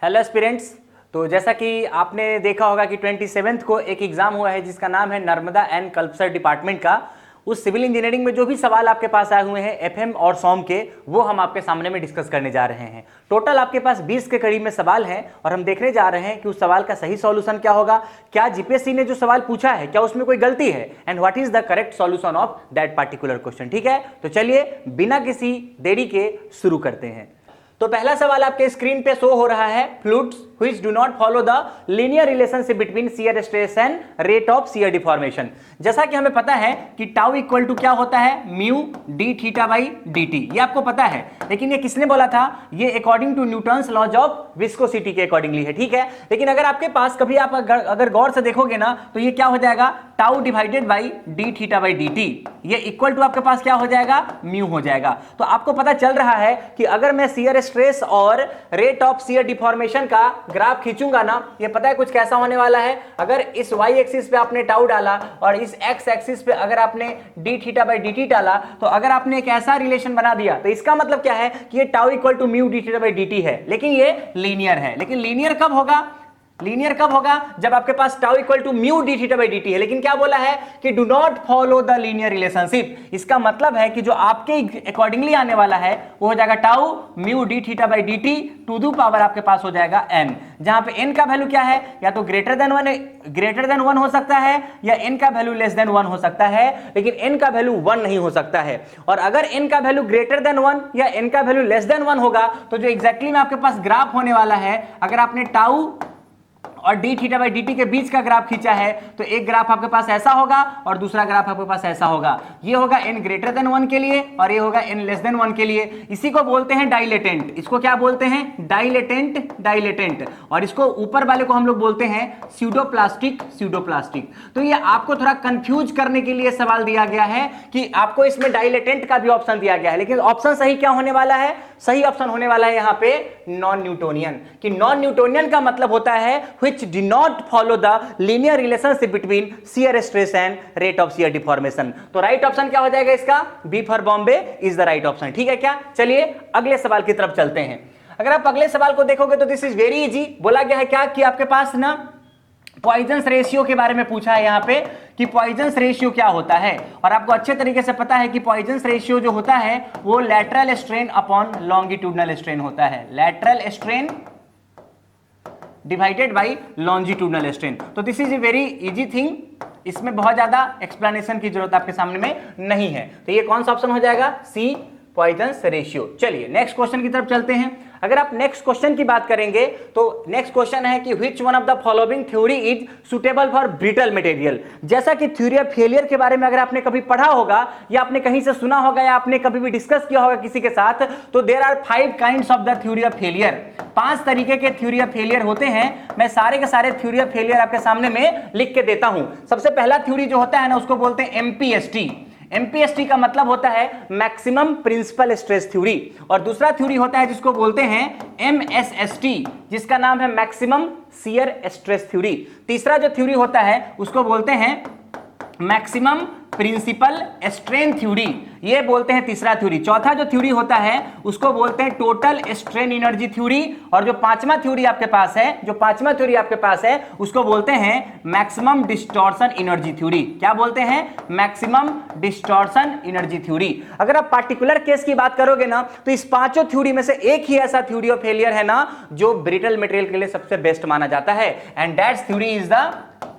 Hello aspirants. तो जैसा कि आपने देखा होगा कि 27th को एक एग्जाम हुआ है जिसका नाम है नर्मदा एंड कल्पसर डिपार्टमेंट का। उस सिविल इंजीनियरिंग में जो भी सवाल आपके पास आए हुए हैं एफएम और सॉम के, वो हम आपके सामने में डिस्कस करने जा रहे हैं। टोटल आपके पास 20 के करीब में सवाल हैं और हम देखने जा रहे हैं कि उस सवाल का सही सॉल्यूशन क्या होगा, क्या जीपीएससी ने जो सवाल पूछा है क्या उसमें कोई गलती है, and what is the correct solution of that particular question. ठीक है, तो चलिए बिना किसी देरी के शुरू करते हैं। तो पहला सवाल आपके स्क्रीन पे शो हो रहा है, fluids which do not follow the linear relationship between shear stress and rate of shear deformation। जैसा कि हमें पता है कि टाउ इक्वल टू क्या होता है, mu D theta by D T, ये आपको पता है। लेकिन ये किसने बोला था, ये according to Newton's laws of viscosity के अकॉर्डिंगली है। ठीक है, लेकिन अगर आपके पास कभी आप अगर गौर से देखोगे ना तो ये क्या हो जाएगा, tau divided by D theta by D T, ये इक्वल टू आपके पास क्या हो जाएगा, म्यू हो जाएगा। तो आपको पता चल रहा है कि अगर मैं शियर स्ट्रेस और रेट ऑफ शियर डिफॉर्मेशन का ग्राफ खींचूंगा ना, ये पता है कुछ कैसा होने वाला है। अगर इस वाई एक्सिस पे आपने टाउ डाला और इस एक्स एक्सिस पे अगर आपने D theta by D T डाला, तो अगर आपने एक ऐसा रिलेशन बना दिया तो इसका मतलब क्या है कि ये tau equal to mu D theta by D T है, लेकिन ये लीनियर है। लेकिन लीनियर कब होगा, लीनियर कब होगा, जब आपके पास tau equal to mu D theta by D T है। लेकिन क्या बोला है कि do not follow the linear relationship. इसका मतलब है कि जो आपके अकॉर्डिंगली आने वाला है वो हो जाएगा tau mu D theta by D t to the power आपके पास हो जाएगा n, जहां पे n का वैल्यू क्या है, या तो ग्रेटर देन वन हो सकता है या n का वैल्यू लेस देन 1 हो सकता है, लेकिन n का वैल्यू 1 नहीं हो सकता है। और अगर n का वैल्यू ग्रेटर देन 1 या n का वैल्यू लेस देन 1 होगा तो जो एग्जैक्टली में आपके पास ग्राफ होने वाला है, अगर आपने टाउ और D theta by D T के बीच का ग्राफ खींचा है तो एक ग्राफ आपके पास ऐसा होगा और दूसरा ग्राफ आपके पास ऐसा होगा। ये होगा n ग्रेटर देन 1 के लिए और ये होगा n लेस देन 1 के लिए। इसी को बोलते हैं डाइलेटेंट। इसको क्या बोलते हैं, डाइलेटेंट। और इसको ऊपर वाले को हम लोग बोलते हैं स्यूडोप्लास्टिक। तो ये आपको थोड़ा कंफ्यूज करने के लिए सवाल दिया गया है कि आपको इसमें डाइलेटेंट का भी ऑप्शन दिया गया है, लेकिन ऑप्शन सही क्या होने वाला है, सही ऑप्शन होने वाला है यहाँ पे नॉन न्यूटोनियन। कि नॉन न्यूटोनियन का मतलब होता है which do not follow the linear relationship between shear stress and rate of shear deformation। तो राइट ऑप्शन क्या हो जाएगा इसका, B for Bombay is the right option. ठीक है क्या, चलिए अगले सवाल की तरफ चलते हैं। अगर आप अगले सवाल को देखोगे तो दिस इज वेरी इजी। बोला गया है क्या कि आपके पास ना पॉइजन्स रेशियो के बारे में पूछा है यहाँ पे कि पॉइजन्स रेशियो क्या होता है। और आपको अच्छे तरीके से पता है कि पॉइजन्स रेशियो जो होता है वो lateral strain upon longitudinal strain होता है, lateral strain divided by longitudinal strain. तो this is a very easy thing, इसमें बहुत ज्यादा एक्सप्लेनेशन की जरूरत आपके सामने में नहीं है। तो ये कौन सा ऑप्शन हो जाएगा, सी पॉइजन्स रेशियो। चलिए नेक्स्ट क्वेश्चन की तरफ चलते हैं। अगर आप नेक्स्ट क्वेश्चन की बात करेंगे तो नेक्स्ट क्वेश्चन है कि which one of the following theory is suitable for brittle material. जैसा कि थ्योरी ऑफ फेलियर के बारे में अगर आपने कभी पढ़ा होगा या आपने कहीं से सुना होगा या आपने कभी भी डिस्कस किया होगा किसी के साथ, तो there are 5 kinds of the theory of failure. 5 तरीके के थ्योरी ऑफ फेलियर होते हैं। मैं सारे के सारे थ्योरी ऑफ फेलियर आपके सामने में लिख के देता हूं। सबसे पहला थ्योरी जो होता है ना उसको बोलते हैं एमपीएसटी। एमपीएसटी का मतलब होता है मैक्सिमम प्रिंसिपल स्ट्रेस थ्योरी। और दूसरा थ्योरी होता है जिसको बोलते हैं एमएसएसटी, जिसका नाम है मैक्सिमम शियर स्ट्रेस थ्योरी। तीसरा जो थ्योरी होता है उसको बोलते हैं मैक्सिमम प्रिंसिपल स्ट्रेन थ्योरी, ये बोलते हैं तीसरा थ्योरी। चौथा जो थ्योरी होता है उसको बोलते हैं टोटल स्ट्रेन एनर्जी थ्योरी। और जो पांचवा थ्योरी आपके पास है उसको बोलते हैं मैक्सिमम डिस्टॉर्शन एनर्जी थ्योरी। क्या बोलते हैं, मैक्सिमम डिस्टॉर्शन एनर्जी थ्योरी। अगर आप पार्टिकुलर केस की बात करोगे ना तो इस पांचों थ्योरी में से एक ही ऐसा थ्योरी ऑफ फेलियर है ना जो ब्रिटल मटेरियल के लिए सबसे बेस्ट माना जाता है, and that's theory is the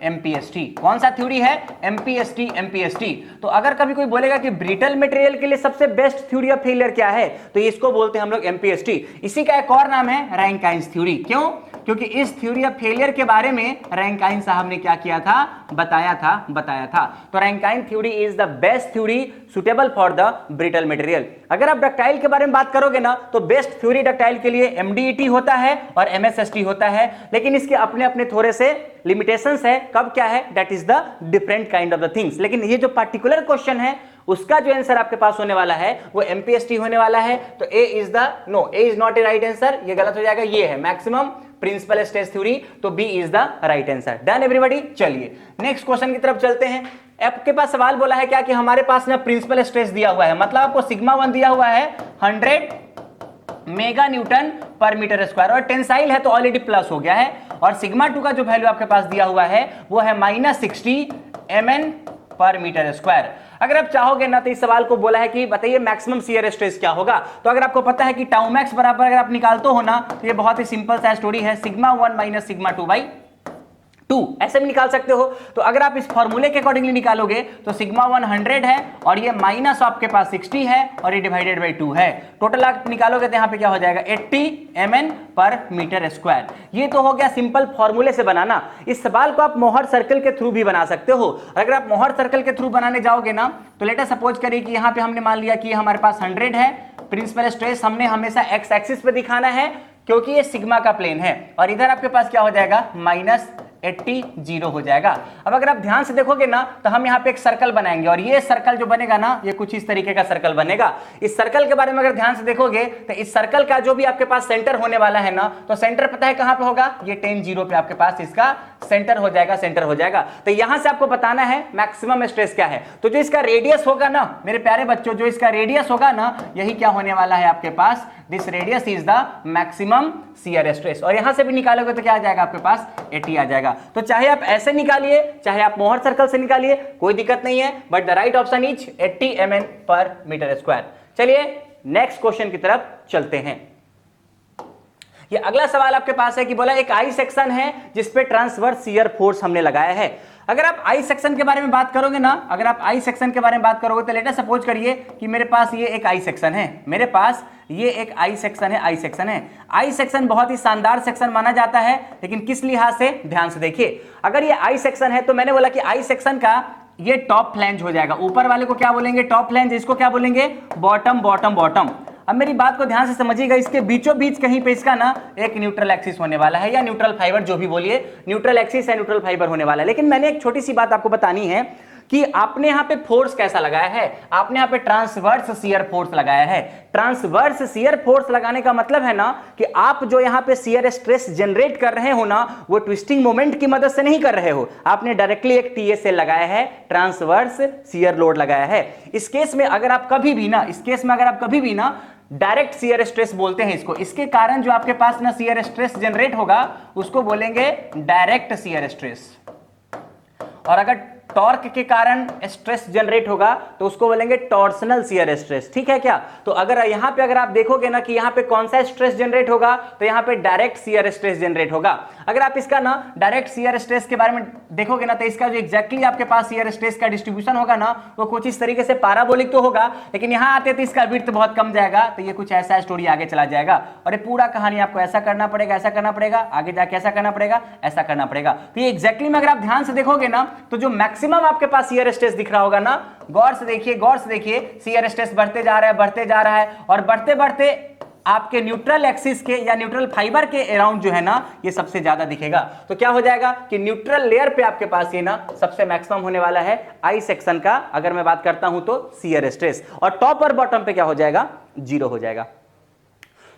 MPST. कौन सा थ्योरी है, एमपीएसटी। तो अगर कभी कोई बोलेगा कि ब्रिटल मटेरियल के लिए सबसे बेस्ट थ्योरी ऑफ फेलियर क्या है, तो इसको बोलते हैं हम लोग एमपीएसटी। इसी का एक और नाम है रैंकाइन्स थ्योरी। क्यों, क्योंकि इस थ्योरी ऑफ फेलियर के बारे में रैंकाइन साहब ने क्या किया था, बताया था। तो Rankine theory is the best theory suitable for the brittle material. अगर आप डक्टाइल के बारे में बात करोगे ना तो बेस्ट थ्योरी डक्टाइल के लिए एमडीईटी होता है और एमएसएसटी होता है, लेकिन इसके अपने अपने थोड़े से लिमिटेशंस है। कब क्या है, that is the different kind of the things. लेकिन ये जो पार्टिकुलर क्वेश्चन है उसका जो आंसर आपके पास होने वाला है वो एमपीएसटी होने वाला है। तो A is not a right answer, ये गलत हो जाएगा। ये है मैक्सिमम प्रिंसिपल स्ट्रेस थ्योरी, तो B is the right answer. Done everybody. चलिए नेक्स्ट क्वेश्चन की तरफ चलते हैं। आपके पास सवाल बोला है क्या कि हमारे पास ना प्रिंसिपल स्ट्रेस दिया हुआ है, मतलब आपको सिग्मा 1 दिया हुआ है 100 मेगा न्यूटन पर मीटर स्क्वायर, और टेंसाइल है तो ऑलरेडी प्लस हो गया है, और सिग्मा 2 का जो वैल्यू आपके पास दिया हुआ है वो है -60 mn पर मीटर स्क्वायर। अगर आप चाहोगे ना तो इस सवाल को बोला है कि बताइए मैक्सिमम शियर स्ट्रेस क्या होगा, तो अगर आपको पता है कि टाउ मैक्स बराबर अगर आप निकालते हो ना तो ये बहुत ही सिंपल सा स्टोरी है, सिग्मा 1 माइनस सिग्मा 2/2 ऐसे भी निकाल सकते हो। तो अगर आप इस फॉर्मूले के अकॉर्डिंगली निकालोगे तो सिग्मा 1 100 है और ये माइनस आपके पास 60 है और ये डिवाइडेड बाई 2 है, टोटल आप निकालोगे तो यहाँ पे क्या हो जाएगा 80 mn पर मीटर स्क्वायर। ये तो हो गया सिंपल फॉर्मूले से बनाना। इस सवाल को आप मोहर सर्कल के थ्रू भी बना सकते हो। अगर आप मोहर सर्कल के थ्रू बनाने जाओगे ना तो लेट अस सपोज करिए कि यहाँ पे हमने मान लिया कि हमारे पास 100 है, प्रिंसिपल स्ट्रेस हमने हमेशा एक्स एक्सिस पे दिखाना है क्योंकि ये सिग्मा का प्लेन है, और इधर आपके पास क्या हो जाएगा -80 0 हो जाएगा। अब अगर आप ध्यान से देखोगे ना तो हम यहाँ पे एक सर्कल बनाएंगे और ये सर्कल जो बनेगा ना ये कुछ इस तरीके का सर्कल बनेगा। इस सर्कल के बारे में अगर ध्यान से देखोगे तो इस सर्कल का जो भी आपके पास सेंटर होने वाला है ना तो सेंटर पता है कहां पे होगा, ये 10 0 पे आपके पास इसका सेंटर हो जाएगा। तो यहां से आपको बताना है मैक्सिमम स्ट्रेस क्या है। तो जो इसका रेडियस होगा ना मेरे प्यारे बच्चों, जो इसका रेडियस होगा ना यही क्या होने वाला है आपके पास, this radius is the maximum shear stress. और यहां से भी निकालोगे तो क्या आ जाएगा आपके पास 80 आ जाएगा। तो चाहे आप ऐसे निकालिए चाहे आप मोहर सर्कल से निकालिए कोई दिक्कत नहीं है, but the right option is 80 mn पर मीटर स्क्वायर। चलिए नेक्स्ट क्वेश्चन की तरफ चलते हैं। ये अगला सवाल आपके पास है कि बोला एक आई सेक्शन है जिसपे ट्रांसवर्स शियर फोर्स हमने लगाया है। अगर आप आई सेक्शन के बारे में बात करोगे ना, अगर आप आई सेक्शन के बारे में बात करोगे तो लेट अस सपोज करिए कि मेरे पास ये एक आई सेक्शन है, मेरे पास ये एक आई सेक्शन है, आई सेक्शन है। आई सेक्शन बहुत ही शानदार सेक्शन माना जाता है, लेकिन किस लिहाज से, ध्यान से देखिए। अगर ये आई सेक्शन है तो मैंने बोला कि आई सेक्शन का ये टॉप फ्लैंज हो जाएगा, ऊपर वाले को क्या बोलेंगे टॉप फ्लैंज, इसको क्या बोलेंगे बॉटम बॉटम बॉटम। अब मेरी बात को ध्यान से समझिएगा, इसके बीचों बीच कहीं पे इसका ना एक न्यूट्रल एक्सिस होने वाला है या न्यूट्रल फाइबर, जो भी बोलिए, न्यूट्रल एक्सिस या न्यूट्रल फाइबर होने वाला है। लेकिन मैंने एक छोटी सी बात आपको बतानी है कि आपने यहाँ पे फोर्स कैसा लगाया है, आपने यहाँ पे ट्रांसवर्स शियर फोर्स लगाया है। ट्रांसवर्स शियर फोर्स लगाने का मतलब है ना कि आप जो यहाँ पे शियर स्ट्रेस जनरेट कर रहे हो ना वो ट्विस्टिंग मोमेंट की मदद से नहीं कर रहे हो, आपने डायरेक्टली एक टीएसएल लगाया है, ट्रांसवर्स शियर लोड लगाया है। इस केस में अगर आप कभी भी ना डायरेक्ट शियर स्ट्रेस बोलते हैं इसको, इसके कारण जो आपके पास ना शियर स्ट्रेस जनरेट होगा उसको बोलेंगे डायरेक्ट शियर स्ट्रेस, और अगर टॉर्क के कारण स्ट्रेस जनरेट होगा तो उसको बोलेंगे टॉर्सनल शियर स्ट्रेस। ठीक है क्या? तो अगर यहां पे अगर आप देखोगे ना कि यहां पे कौन सा स्ट्रेस जनरेट होगा तो यहां पे डायरेक्ट शियर स्ट्रेस जनरेट होगा। अगर आप इसका ना डायरेक्ट शियर स्ट्रेस के बारे में देखोगे ना तो इसका जो एग्जैक्टली आपके पास शियर स्ट्रेस का डिस्ट्रीब्यूशन होगा ना वो कुछ इस तरीके से पैराबोलिक तो होगा, लेकिन यहां आते तो इसका विड्थ बहुत कम जाएगा, तो ये कुछ ऐसा स्टोरी आगे चला जाएगा और ये पूरा कहानी आपको ऐसा करना पड़ेगा, ऐसा करना पड़ेगा, आगे जाके ऐसा करना पड़ेगा, ऐसा करना पड़ेगा। तो ये एग्जैक्टली में अगर आप ध्यान से देखोगे ना तो जो मैक्सिमम आपके पास शियर स्ट्रेस दिख रहा होगा ना, गौर से देखिए शियर स्ट्रेस बढ़ते जा रहा है और बढ़ते बढ़ते आपके न्यूट्रल एक्सिस के या न्यूट्रल फाइबर के अराउंड जो है ना ये सबसे ज्यादा दिखेगा। तो क्या हो जाएगा कि न्यूट्रल लेयर पे आपके पास ये ना सबसे मैक्सिमम होने वाला है आई सेक्शन का, अगर मैं बात करता हूं तो शियर स्ट्रेस, और टॉप और बॉटम पे क्या हो जाएगा 0 हो जाएगा।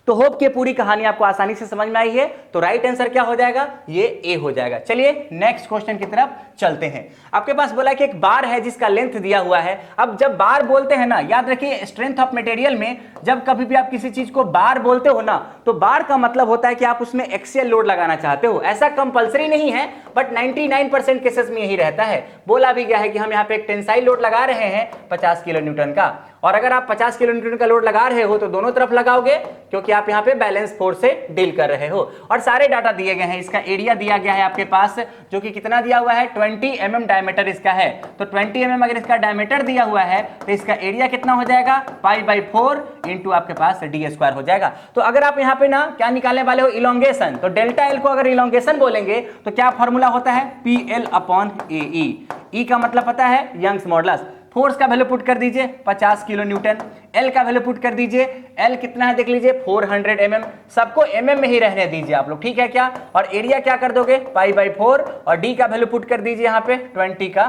तो होप कि पूरी कहानी आपको आसानी से समझ में आई है, तो राइट आंसर क्या हो जाएगा, ये ए हो जाएगा। चलिए नेक्स्ट क्वेश्चन की तरफ चलते हैं। आपके पास बोला कि एक बार है जिसका लेंथ दिया हुआ है। अब जब बार बोलते हैं ना, याद रखिए स्ट्रेंथ ऑफ मटेरियल में जब कभी भी आप किसी चीज को बार बोलते हो ना तो बार का मतलब होता है कि आप उसमें एक्सियल लोड लगाना चाहते हो। ऐसा कंपलसरी नहीं है, बट 99% केसेस में यही रहता है। बोला भी गया है कि हम यहाँ पे एक टेंसाइल लोड लगा रहे हैं 50 किलो न्यूटन का, और अगर आप 50 किलो न्यूटन का लोड लगा रहे हो तो दोनों तरफ लगाओगे क्योंकि आप यहाँ पे बैलेंस फोर्स से डील कर रहे हो। और सारे डाटा दिए गए हैं, इसका एरिया दिया गया है आपके पास जो कि कितना दिया हुआ है 20 mm डायमीटर इसका है। तो 20 mm अगर इसका डायमीटर दिया हुआ है तो इसका एरिया कितना हो जाएगा π/4 इंटू आपके पास d² हो जाएगा। तो अगर आप यहाँ पे ना क्या निकालने वाले हो इलोंगेशन, तो डेल्टा एल को अगर इलोंगेशन बोलेंगे तो क्या फॉर्मूला होता है PL/AE। ई का मतलब पता है यंग्स मॉडुलस। फोर्स का वैल्यू पुट कर दीजिए 50 किलो न्यूटन, एल का वैल्यू पुट कर दीजिए, एल कितना है देख लीजिए 400 mm, सबको mm में ही रहने दीजिए आप लोग, ठीक है क्या? और एरिया क्या कर दोगे π/4, और डी का वैल्यू पुट कर दीजिए यहाँ पे 20 का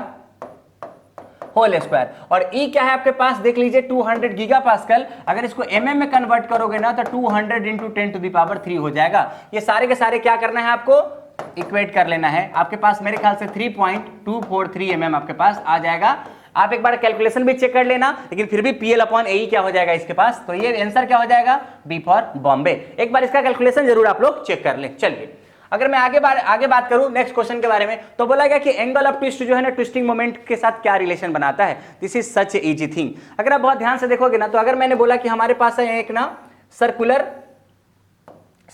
होल स्क्वायर, और ई क्या है आपके पास देख लीजिए 200 गीगापास्कल। अगर इसको mm में कन्वर्ट करोगे ना तो 200 इंटू 10⁻³ हो जाएगा। ये सारे के सारे क्या करना है आपको इक्वेट कर लेना है। आपके पास मेरे ख्याल से 3.243 mm आपके पास आ जाएगा आप एक बार कैलकुलेशन भी चेक कर लेना, लेकिन फिर भी PL/AE क्या हो जाएगा इसके पास, तो ये आंसर क्या हो जाएगा, B फॉर बॉम्बे। एक बार इसका कैलकुलेशन जरूर आप लोग चेक कर लें। चलिए अगर मैं आगे बात करूं नेक्स्ट क्वेश्चन के बारे में, तो बोला गया कि एंगल ऑफ ट्विस्ट जो है ना ट्विस्टिंग मोमेंट के साथ क्या रिलेशन बनाता है। This is such a easy thing. अगर आप बहुत ध्यान से देखोगे ना, तो अगर मैंने बोला कि हमारे पास है एक ना सर्कुलर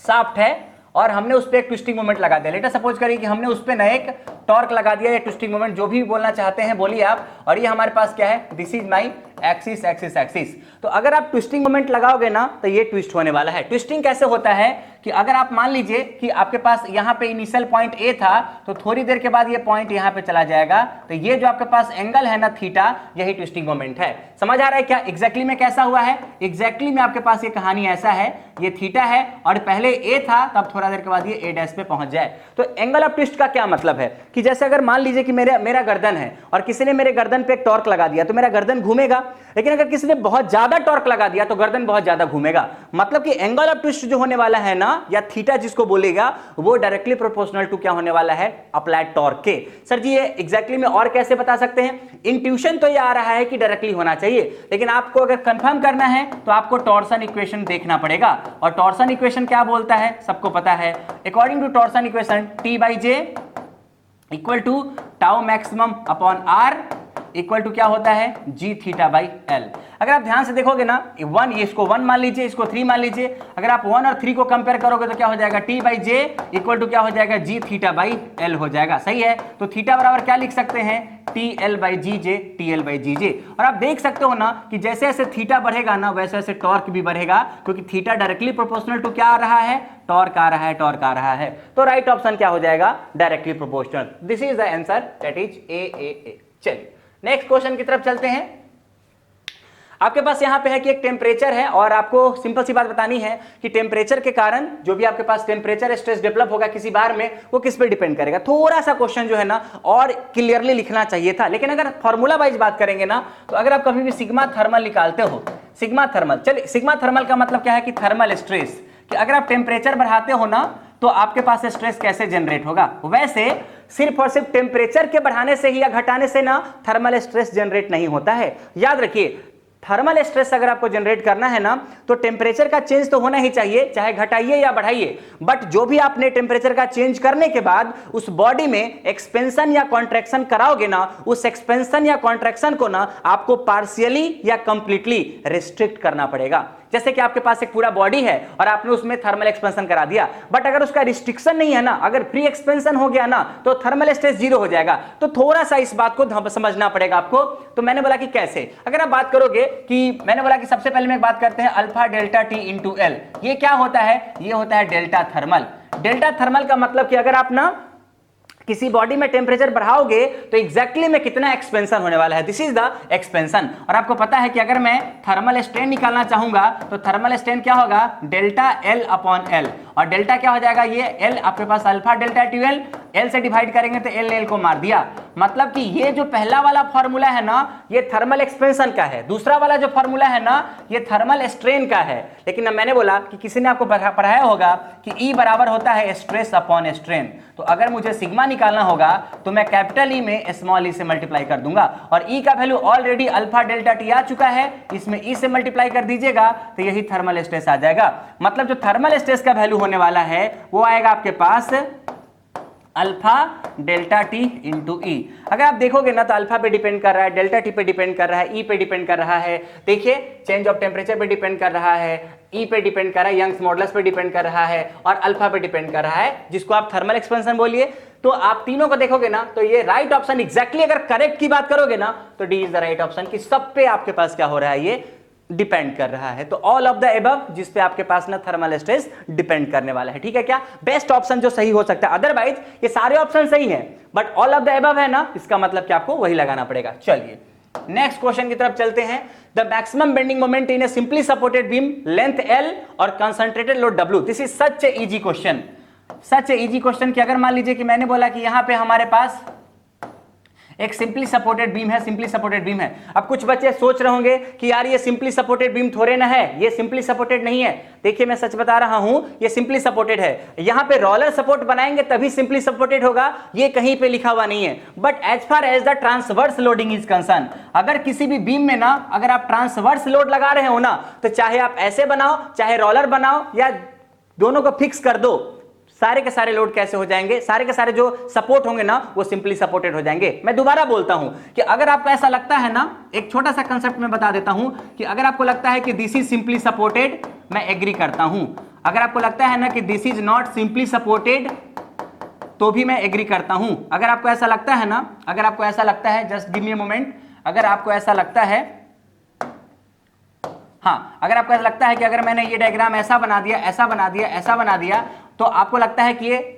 शाफ्ट है और हमने उस पर एक ट्विस्टिंग मोमेंट लगा दिया, लेट अस सपोज करिए कि हमने उस पर ना एक टॉर्क लगा दिया या ट्विस्टिंग मोमेंट, जो भी बोलना चाहते हैं बोलिए आप, और ये हमारे पास क्या है, this is my axis axis axis. तो अगर आप ट्विस्टिंग मोमेंट लगाओगे ना तो ये ट्विस्ट होने वाला है। ट्विस्टिंग कैसे होता है कि अगर आप मान लीजिए कि आपके पास यहाँ पे इनिशियल पॉइंट ए था, तो थोड़ी देर के बाद ये पॉइंट यहाँ पे चला जाएगा, तो ये जो आपके पास एंगल है ना थीटा, यही ट्विस्टिंग मोमेंट है। समझ आ रहा है क्या एग्जैक्टली में कैसा हुआ है? एग्जैक्टली में आपके पास ये कहानी ऐसा है, ये थीटा है और पहले ए था, तब थोड़ा देर के बाद ये ए डैश पे पहुंच जाए। तो एंगल ऑफ ट्विस्ट का क्या मतलब है कि जैसे अगर मान लीजिए कि मेरा गर्दन है और किसी ने मेरे गर्दन पे एक टॉर्क लगा दिया, तो मेरा गर्दन घूमेगा, लेकिन अगर किसी ने बहुत ज्यादा टॉर्क लगा दिया तो गर्दन बहुत ज्यादा घूमेगा। मतलब कि एंगल ऑफ ट्विस्ट जो होने वाला है ना, या थीटा जिसको बोलेगा, वो डायरेक्टली प्रोपोर्शनल टू क्या होने वाला है, अप्लाइड टॉर्क के। सर जी ये एग्जैक्टली में और कैसे बता सकते हैं? इंट्यूशन तो ये आ रहा है कि डायरेक्टली होना चाहिए, लेकिन आपको अगर कंफर्म करना है तो आपको टॉर्सन इक्वेशन देखना पड़ेगा। और टॉर्सन इक्वेशन क्या बोलता है, सबको पता है। According to torsion equation T/J equal to tau maximum upon R equal to क्या होता है, G⁵/L। अगर आप ध्यान से देखोगे ना, इसको 1 मान लीजिए, इसको 3 मान लीजिए, अगर आप 1 और 3 को कंपेयर करोगे तो क्या हो जाएगा, T/J इक्वल टू क्या हो जाएगा, G⁵/L हो जाएगा। सही है, तो थीटा बराबर क्या लिख सकते हैं, TL/GJ, TL/GJ। और आप देख सकते हो ना कि जैसे जैसे थीटा बढ़ेगा ना, वैसे वैसे टॉर्क भी बढ़ेगा, क्योंकि थीटा डायरेक्टली प्रोपोर्शनल टू क्या आ रहा है, टॉर्क आ रहा है, टॉर्क आ रहा है। तो राइट ऑप्शन क्या हो जाएगा, directly proportional. This is the answer, that is A। चलिए नेक्स्ट क्वेश्चन की तरफ चलते हैं। आपके पास यहां पे है कि एक टेम्परेचर है और आपको सिंपल सी बात बतानी है कि टेम्परेचर के कारण जो भी आपके पास टेम्परेचर स्ट्रेस डेवलप होगा किसी बार में, वो किस पे डिपेंड करेगा। थोड़ा सा क्वेश्चन जो है ना और क्लियरली लिखना चाहिए था, लेकिन अगर फॉर्मूला वाइज बात करेंगे ना, तो अगर आप कभी भी सिग्मा थर्मल निकालते हो, सिग्मा थर्मल, चलिए सिग्मा थर्मल का मतलब क्या है कि थर्मल स्ट्रेस, कि अगर आप टेम्परेचर बढ़ाते हो ना तो आपके पास स्ट्रेस कैसे जनरेट होगा। वैसे सिर्फ और सिर्फ टेम्परेचर के बढ़ाने से ही या घटाने से ना थर्मल स्ट्रेस जनरेट नहीं होता है। याद रखिए, थर्मल स्ट्रेस अगर आपको जनरेट करना है ना, तो टेम्परेचर का चेंज तो होना ही चाहिए, चाहे घटाइए या बढ़ाइए। बट जो भी आपने टेम्परेचर का चेंज करने के बाद उस बॉडी में एक्सपेंशन या कॉन्ट्रैक्शन कराओगे ना, उस एक्सपेंशन या कॉन्ट्रैक्शन को ना आपको पार्शियली या कंप्लीटली रिस्ट्रिक्ट करना पड़ेगा। जैसे कि आपके पास एक पूरा बॉडी है और आपने उसमें थर्मल एक्सपेंशन करा दिया, बट अगर उसका रिस्ट्रिक्शन नहीं है ना, अगर फ्री एक्सपेंशन हो गया ना, तो थर्मल स्ट्रेस 0 हो जाएगा। तो थोड़ा सा इस बात को समझना पड़ेगा आपको। तो मैंने बोला कि कैसे, अगर आप बात करोगे कि मैंने बोला कि सबसे पहले में बात करते हैं alpha delta T into L। ये क्या होता है, ये होता है डेल्टा थर्मल। डेल्टा थर्मल का मतलब कि अगर आप ना किसी बॉडी में टेम्परेचर बढ़ाओगे तो एग्जैक्टली में कितना एक्सपेंशन होने वाला है, दिस इज द एक्सपेंशन। और आपको पता है कि अगर मैं थर्मल स्ट्रेन निकालना चाहूंगा तो थर्मल स्ट्रेन क्या होगा, डेल्टा L/L। और डेल्टा क्या हो जाएगा, ये L आपके पास अल्फा डेल्टा T/L, L से डिवाइड करेंगे तो L को मार दिया। मतलब कि ये जो पहला वाला फॉर्मूला है ना, ये थर्मल एक्सपेंशन का है, दूसरा वाला जो फॉर्मूला है ना, ये थर्मल स्ट्रेन का है। लेकिन मैंने बोला कि किसी ने आपको पढ़ाया होगा कि E बराबर होता है स्ट्रेस अपॉन स्ट्रेन। तो अगर मुझे सिग्मा निकालना होगा तो मैं कैपिटल E में स्मॉल e से मल्टीप्लाई कर दूंगा, और E का value already alpha delta T आ चुका है, इसमें E से मल्टीप्लाई कर दीजिएगा तो यही थर्मल स्ट्रेस आ जाएगा। मतलब जो थर्मल स्ट्रेस का वैल्यू होने वाला है वो आएगा आपके पास alpha delta T into E। अगर आप देखोगे ना तो अल्फा पे डिपेंड कर रहा है, डेल्टा T पे डिपेंड कर रहा है, E पे डिपेंड कर रहा है। देखिए चेंज ऑफ टेम्परेचर पे डिपेंड कर रहा है, E पे डिपेंड कर रहा है, यंग्स मॉडुलस पे डिपेंड कर रहा है, और अल्फा पे डिपेंड कर रहा है, जिसको आप थर्मल एक्सपेंशन बोलिए। तो आप तीनों को देखोगे ना तो ये राइट ऑप्शन एग्जैक्टली अगर करेक्ट की बात करोगे ना तो D is the right option, कि सब पे आपके पास क्या हो रहा है, ये डिपेंड कर रहा है। तो ऑल ऑफ द एबव, जिस पे आपके पास ना थर्मल स्ट्रेस डिपेंड करने वाला है। ठीक है, क्या बेस्ट ऑप्शन जो सही हो सकता है। अदरवाइज ये सारे ऑप्शन सही हैं, but all of the above है ना, इसका मतलब कि आपको वही लगाना पड़ेगा। चलिए नेक्स्ट क्वेश्चन की तरफ चलते हैं। The maximum bending moment in A simply supported beam, length L और concentrated load W। This is such a easy question, such a easy question कि अगर मान लीजिए कि मैंने बोला कि यहां पे हमारे पास एक सिंपली सपोर्टेड बीम है, सिंपली सपोर्टेड बीम है। अब कुछ बच्चे सोच रहे होंगे कि यार ये सिंपली सपोर्टेड बीम थोड़े ना है, ये सिंपली सपोर्टेड नहीं है। देखिए मैं सच बता रहा हूं, ये सिंपली सपोर्टेड है। यहां पे रोलर सपोर्ट बनाएंगे तभी सिंपली सपोर्टेड होगा, ये कहीं पे लिखा हुआ नहीं है। But as far as the transverse loading is concern, अगर किसी भी बीम में ना अगर आप ट्रांसवर्स लोड लगा रहे हो ना, तो चाहे आप ऐसे बनाओ चाहे रोलर बनाओ या दोनों को फिक्स कर दो, सारे के सारे लोड कैसे हो जाएंगे, सारे के सारे जो सपोर्ट होंगे ना वो सिंपली सपोर्टेड हो जाएंगे। मैं दोबारा बोलता हूं कि अगर आपको ऐसा लगता है ना, एक छोटा सा कंसेप्ट मैं बता देता हूं कि अगर आपको लगता है कि दिस इज सिंपली सपोर्टेड, मैं एग्री करता हूं। अगर आपको लगता है ना कि this is not simply supported, तो भी मैं एग्री करता हूं। अगर आपको ऐसा लगता है ना, अगर आपको ऐसा लगता है, just give me a moment, अगर आपको ऐसा लगता है, हाँ, अगर आपको ऐसा लगता है कि अगर मैंने ये डायग्राम ऐसा बना दिया, ऐसा बना दिया, ऐसा बना दिया, तो आपको लगता है कि ये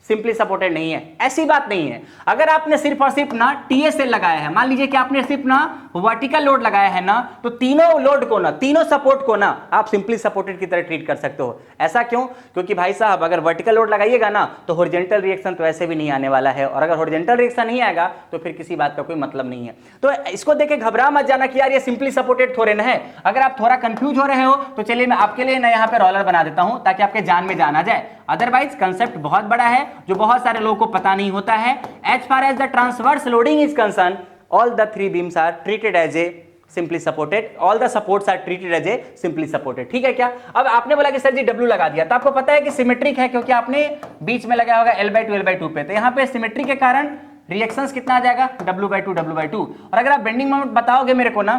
सिंपली सपोर्टेड नहीं है, ऐसी बात नहीं है। अगर आपने सिर्फ और सिर्फ ना टीएसएल लगाया है, मान लीजिए कि आपने सिर्फ ना वर्टिकल लोड लगाया है ना, तो तीनों लोड को ना, तीनों सपोर्ट को ना आप सिंपली सपोर्टेड की तरह ट्रीट कर सकते हो। ऐसा क्यों? क्योंकि भाई साहब अगर वर्टिकल लोड लगाइएगा ना तो हॉरिजॉन्टल रिएक्शन तो ऐसे भी नहीं आने वाला है, और अगर हॉरिजॉन्टल रिएक्शन नहीं आएगा तो फिर किसी बात का कोई मतलब नहीं है। तो इसको देख के घबरा मत जाना कि यार ये सिंपली सपोर्टेड थोड़े ना है। अगर आप थोड़ा कंफ्यूज हो रहे हो तो चलिए मैं आपके लिए ना यहाँ पे रोलर बना देता हूं ताकि आपके जान में जान आ जाए। अदरवाइज कंसेप्ट बहुत बड़ा है जो बहुत सारे लोगों को पता नहीं होता है। As far as the transverse loading is concern, all the three beams are treated as a simply supported, all the supports are treated as a simply supported. ठीक है क्या? अब आपने बोला कि सर जी डब्ल्यू लगा दिया, तो आपको पता है कि सिमेट्रिक है क्योंकि आपने बीच में लगाया होगा L/2 L/2 पे, तो यहाँ पे सिमेट्री के कारण रिएक्शंस कितना आ जाएगा, W/2 W/2। और अगर आप बेंडिंग मोमेंट बताओगे मेरे को ना,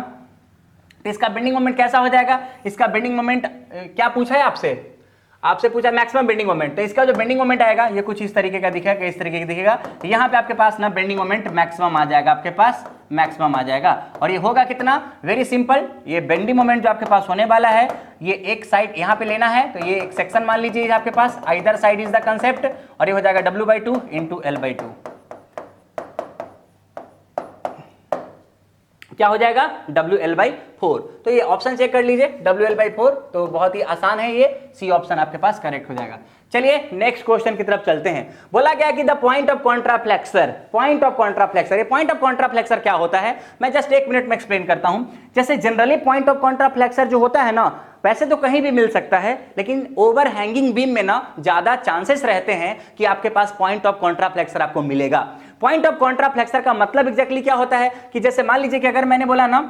तो इसका बेंडिंग मोमेंट कैसा हो जाएगा? इसका बेंडिंग मोमेंट क्या पूछा है आपसे? आपसे पूछा मैक्सिमम बेंडिंग मोमेंट, तो इसका जो बेंडिंग मोमेंट आएगा ये कुछ इस तरीके का दिखेगा, इस तरीके का दिखेगा। यहाँ पे आपके पास ना बेंडिंग मोमेंट मैक्सिमम आ जाएगा, आपके पास मैक्सिमम आ जाएगा। और ये होगा कितना? वेरी सिंपल, ये बेंडिंग मोमेंट जो आपके पास होने वाला है, ये एक साइड यहाँ पे लेना है, तो ये एक सेक्शन मान लीजिए आपके पास, either side is the concept, और ये हो जाएगा W/2 इंटू L/2। क्या हो जाएगा? WL/4। तो ये ऑप्शन चेक कर लीजिए, WL/4, तो बहुत ही आसान है, ये सी ऑप्शन आपके पास करेक्ट हो जाएगा। चलिए नेक्स्ट क्वेश्चन की तरफ चलते हैं। बोला गया कि the point of contraflexure, point of contraflexure, ये पॉइंट ऑफ कॉन्ट्राफ्लेक्सर क्या होता है मैं जस्ट एक मिनट में एक्सप्लेन करता हूं। जैसे जनरली पॉइंट ऑफ कॉन्ट्राफ्लेक्सर जो होता है ना, वैसे तो कहीं भी मिल सकता है, लेकिन ओवर हैंगिंग बीम में ना ज्यादा चांसेस रहते हैं कि आपके पास पॉइंट ऑफ कॉन्ट्राफ्लेक्सर आपको मिलेगा। पॉइंट ऑफ कॉन्ट्राफ्लेक्सर का मतलब एग्जैक्टली क्या होता है कि जैसे मान लीजिए कि अगर मैंने बोला ना,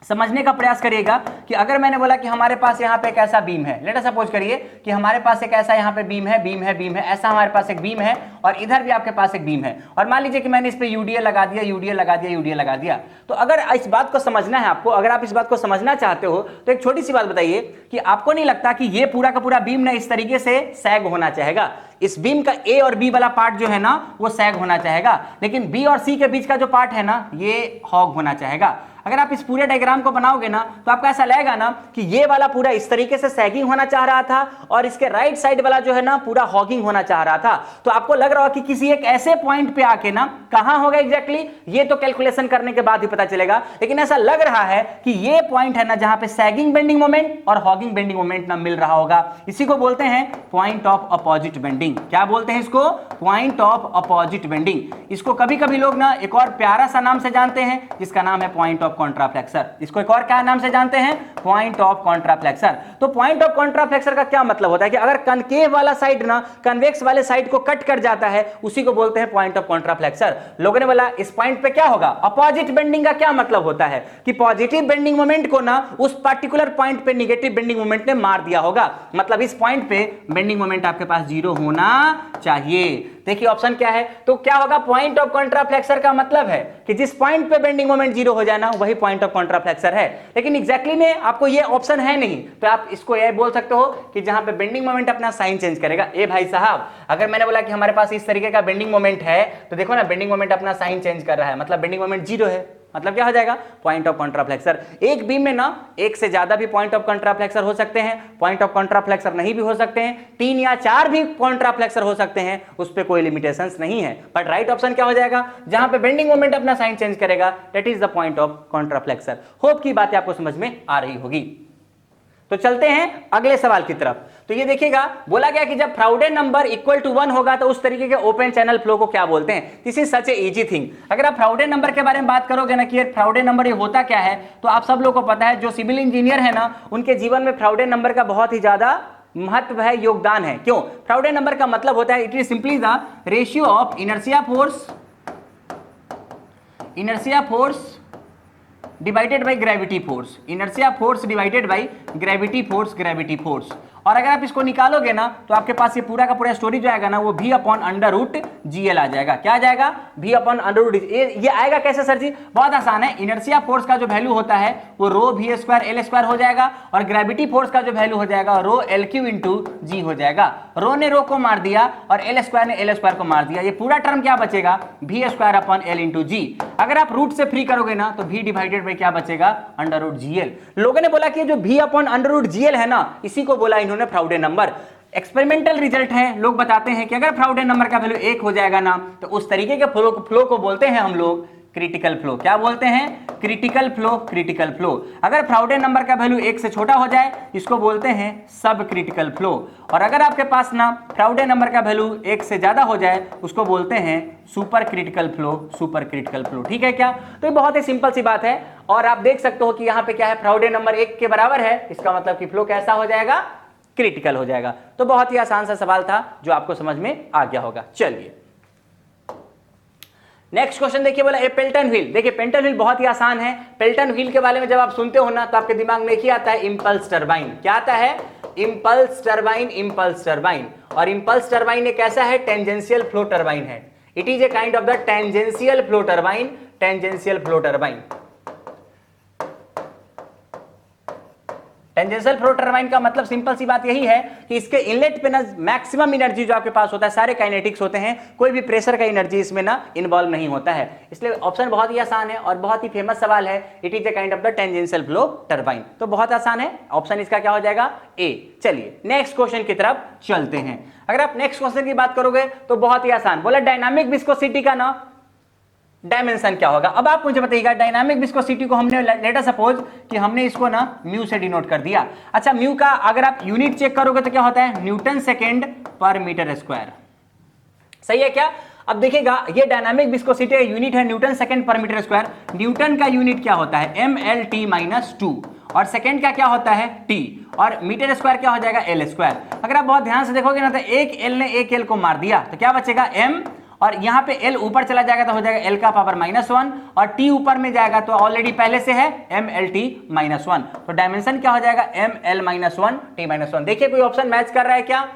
समझने का प्रयास करिएगा कि अगर मैंने बोला कि हमारे पास यहाँ पे एक ऐसा बीम है, लेट अस सपोज करिए कि हमारे पास एक ऐसा यहाँ पे बीम है, बीम है, बीम है, ऐसा हमारे पास एक बीम है, और इधर भी आपके पास एक बीम है, और मान लीजिए कि मैंने इस पे यूडीए लगा दिया, यूडीए लगा दिया, यूडीए लगा दिया। तो अगर इस बात को समझना है आपको, अगर आप इस बात को समझना चाहते हो, तो एक छोटी सी बात बताइए कि आपको नहीं लगता कि ये पूरा का पूरा बीम ना इस तरीके से सैग होना चाहेगा? इस बीम का ए और बी वाला पार्ट जो है ना वो सैग होना चाहेगा, लेकिन बी और सी के बीच का जो पार्ट है ना ये हॉग होना चाहेगा। अगर आप इस पूरे डायग्राम को बनाओगे ना तो आपको ऐसा लगेगा ना कि ये वाला पूरा इस तरीके से सैगिंग होना चाह रहा था और इसके राइट साइड वाला जो है ना पूरा हॉगिंग होना चाह रहा था। तो आपको लग रहा होगा कि किसी एक ऐसे पॉइंट पे आके ना कहां होगा एग्जैक्टली, ये तो कैलकुलेशन करने के बाद ही पता चलेगा, लेकिन ऐसा लग रहा है कि ये पॉइंट है ना जहां पे सैगिंग बेंडिंग मोमेंट और हॉगिंग बेंडिंग मोमेंट ना मिल रहा होगा। इसी को बोलते हैं पॉइंट ऑफ अपोजिट बेंडिंग। क्या बोलते हैं इसको? Point of opposite bending. इसको कभी कभी लोग ना एक और प्यारा सा नाम से जानते हैं जिसका नाम है पॉइंट ऑफ कॉन्ट्राफ्लेक्सर। इसको एक और क्या नाम से जानते हैं? Point of contraflexure. तो पॉइंट ऑफ कॉन्ट्राफ्लेक्सर का क्या मतलब होता है कि अगर कनकेव वाला साइड ना कन्वेक्स वाले साइड को कट कर जाता है, उसी को बोलते हैं पॉइंट ऑफ कॉन्ट्राफ्लेक्सर। लोगों ने बोला इस पॉइंट पे क्या होगा? अपोजिट बेंडिंग का क्या मतलब होता है कि पॉजिटिव बेंडिंग मोमेंट को ना उस पर्टिकुलर पॉइंट पे नेगेटिव बेंडिंग मोमेंट ने मार दिया होगा। मतलब इस पॉइंट पे बेंडिंग मोमेंट आपके पास 0 होना चाहिए। देखिए ऑप्शन क्या है, तो क्या होगा? पॉइंट ऑफ कॉन्ट्राफ्लेक्सर का मतलब है कि जिस पॉइंट पे बेंडिंग मोमेंट 0 हो जाए ना वही पॉइंट ऑफ कॉन्ट्राफ्लेक्सर है। लेकिन एग्जैक्टली में आपको ये ऑप्शन है नहीं, तो आप इसको ये बोल सकते हो कि जहां पे बेंडिंग मोमेंट अपना साइन चेंज करेगा। ए भाई साहब, अगर मैंने बोला कि हमारे पास इस तरीके का बेंडिंग मोमेंट है, तो देखो ना बेंडिंग मोमेंट अपना साइन चेंज कर रहा है, मतलब बेंडिंग मोमेंट 0 है, मतलब क्या हो जाएगा? Point of contraflexure. एक बीम में ना एक से ज्यादा भी पॉइंट ऑफ कॉन्ट्राफ्लेक्सर हो सकते हैं, पॉइंट ऑफ कॉन्ट्राफ्लेक्सर नहीं भी हो सकते हैं, 3 या 4 भी कॉन्ट्राफ्लेक्सर हो सकते हैं, उस पे कोई लिमिटेशंस नहीं है। बट राइट ऑप्शन क्या हो जाएगा? जहां पे बेंडिंग मोमेंट अपना साइन चेंज करेगा, that is the point of contraflexure. Hope की बातें आपको समझ में आ रही होगी। तो चलते हैं अगले सवाल की तरफ। तो ये देखिएगा, बोला गया कि जब फ्राउडे नंबर इक्वल टू 1 होगा तो उस तरीके के ओपन चैनल फ्लो को क्या बोलते हैं। This is such a easy thing. अगर आप फ्राउडे नंबर के बारे में बात करोगे ना कि फ्राउडे नंबर ये होता क्या है, तो आप सब लोग को पता है, जो सिविल इंजीनियर है ना उनके जीवन में फ्राउडे नंबर का बहुत ही ज्यादा महत्व है, योगदान है। क्यों? फ्राउडे नंबर का मतलब होता है it is simply the ratio of inertia force divided by gravity force, inertia force divided by gravity force. और अगर आप इसको निकालोगे ना तो आपके पास ये पूरा का पूरा स्टोरी जो आएगा ना वो v upon under root GL आ जाएगा। क्या आ जाएगा? v upon under root. ये आएगा कैसे सर जी? बहुत आसान है। इनर्शिया फोर्स का जो वैल्यू होता है वो रो v स्क्वायर एल स्क्वायर हो जाएगा, और ग्रेविटी फोर्स का जो वैल्यू हो जाएगा rho L Q into G हो जाएगा। रो ने रो को मार दिया और एल स्क्वायर ने एल स्क्वायर को मार दिया। ये पूरा टर्म क्या बचेगा? v square upon L into G. अगर आप रूट से फ्री करोगे ना तो v डिवाइडेड बाई क्या बचेगा? Under root GL। लोगों ने बोला कि जो v upon under root GL है ना, इसी को बोला इन्होंने फ्राउडे नंबर। एक्सपेरिमेंटल रिजल्ट है, लोग बताते हैं कि अगर फ्राउडे नंबर का वैल्यू 1 हो जाएगा ना तो उस तरीके के फ्लो को बोलते हैं हम लोग क्रिटिकल फ्लो। क्या बोलते हैं? Critical flow. अगर फ्राउडे नंबर का वैल्यू 1 से छोटा हो जाए इसको बोलते हैं सब क्रिटिकल फ्लो, और अगर आपके पास ना फ्राउडे नंबर का वैल्यू 1 से ज्यादा हो जाए उसको बोलते हैं सुपर क्रिटिकल फ्लो। ठीक है क्या? तो ये बहुत ही सिंपल सी बात है, और आप देख सकते हो कि यहाँ पे क्या है, फ्राउडे नंबर 1 के बराबर है, इसका मतलब कि फ्लो कैसा हो जाएगा? क्रिटिकल हो जाएगा। तो बहुत ही आसान सा सवाल था जो आपको समझ में आ गया होगा। चलिए नेक्स्ट क्वेश्चन देखिए, बोला ए पेल्टन व्हील। देखिए पेल्टन व्हील बहुत ही आसान है। पेल्टन व्हील के बारे में जब आप सुनते हो ना तो आपके दिमाग में ही आता है इंपल्स टरबाइन। क्या आता है? Impulse turbine. और इंपल्स टरबाइन एक ऐसा है, टेंजेंशियल फ्लो टरबाइन है। It is a kind of the tangential flow turbine. Tangential flow turbine का मतलब सिंपल सी बात यही है कि इसके इनलेट पे ना मैक्सिमम एनर्जी जो आपके पास होता है, सारे काइनेटिक्स होते हैं, कोई भी प्रेशर का एनर्जी इसमें ना इन्वॉल्व नहीं होता है। इसलिए ऑप्शन बहुत ही आसान है और बहुत ही फेमस सवाल है। It is a kind of the tangential flow turbine. तो बहुत आसान है, ऑप्शन इसका क्या हो जाएगा? ए। चलिए नेक्स्ट क्वेश्चन की तरफ चलते हैं। अगर आप नेक्स्ट क्वेश्चन की बात करोगे तो बहुत ही आसान, बोला डायनामिक विस्कोसिटी का ना डायमेंशन क्या होगा। अब आप मुझे बताइएगा, डायनामिक विस्कोसिटी को हमने लेट अस सपोज कि हमने इसको ना म्यू से डिनोट कर दिया। अच्छा, म्यू का अगर आप यूनिट चेक करोगे तो क्या होता है? न्यूटन सेकेंड पर मीटर स्क्वायर। सही है क्या? अब देखिएगा, ये डायनामिक विस्कोसिटी का यूनिट है न्यूटन सेकेंड पर मीटर स्क्वायर। न्यूटन का यूनिट क्या होता है? MLT-2, और सेकेंड का क्या होता है? T, और मीटर स्क्वायर क्या हो जाएगा? L square. अगर आप बहुत ध्यान से देखोगे ना तो एक L ने एक L को मार दिया तो क्या बचेगा? M, और यहां पे L ऊपर चला जाएगा तो हो जाएगा L का पावर -1, और T ऊपर में जाएगा तो ऑलरेडी पहले से है MLT-1। तो डायमेंशन क्या हो जाएगा? ML-1 T-1। देखिए कोई ऑप्शन मैच कर रहा है क्या?